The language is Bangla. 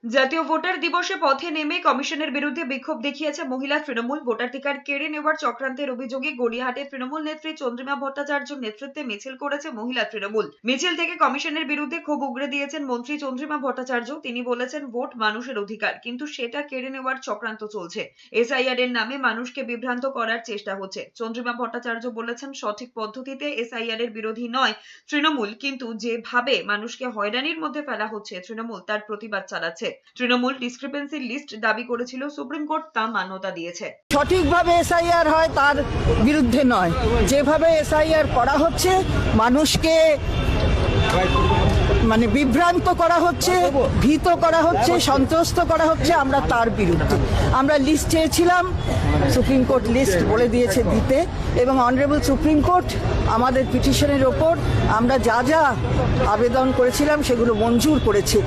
জাতীয় ভোটার দিবসে পথে নেমে কমিশনের বিরুদ্ধে বিক্ষোভ দেখিয়েছে মহিলা তৃণমূল। ভোটাধিকার কেড়ে নেওয়ার চক্রান্তের অভিযোগে গড়িয়াহাটে তৃণমূল নেত্রী চন্দ্রিমা ভট্টাচার্যের নেতৃত্বে মিছিল করেছে মহিলা তৃণমূল। মিছিল থেকে কমিশনের বিরুদ্ধে ক্ষোভ উগরে দিয়েছেন মন্ত্রী চন্দ্রিমা ভট্টাচার্য। তিনি বলেছেন, ভোট মানুষের অধিকার, কিন্তু সেটা কেড়ে নেওয়ার চক্রান্ত চলছে। এসআইআর এর নামে মানুষকে বিভ্রান্ত করার চেষ্টা হচ্ছে। চন্দ্রিমা ভট্টাচার্য বলেছেন, সঠিক পদ্ধতিতে এসআইআর এর বিরোধী নয় তৃণমূল, কিন্তু যেভাবে মানুষকে হয়রানির মধ্যে ফেলা হচ্ছে তৃণমূল তার প্রতিবাদ চালাচ্ছে। তৃণমূল ডিসক্রিপেন্সি লিস্ট দাবি করেছিল, সুপ্রিম কোর্ট তা মান্যতা দিয়েছে। সঠিকভাবে এসআইআর হয় তার বিরুদ্ধে নয়, যেভাবে এসআইআর করা হচ্ছে মানুষকে বিভ্রান্ত করা হচ্ছে, ভীত করা হচ্ছে, সন্ত্রস্ত করা হচ্ছে, আমরা তার বিরুদ্ধে। আমরা লিস্ট চেয়েছিলাম, সুপ্রিম কোর্ট লিস্ট বলে দিয়েছে দিতে, এবং অনারেবল সুপ্রিম কোর্ট আমাদের পিটিশনের ওপর আমরা যা যা আবেদন করেছিলাম সেগুলো মঞ্জুর করেছে।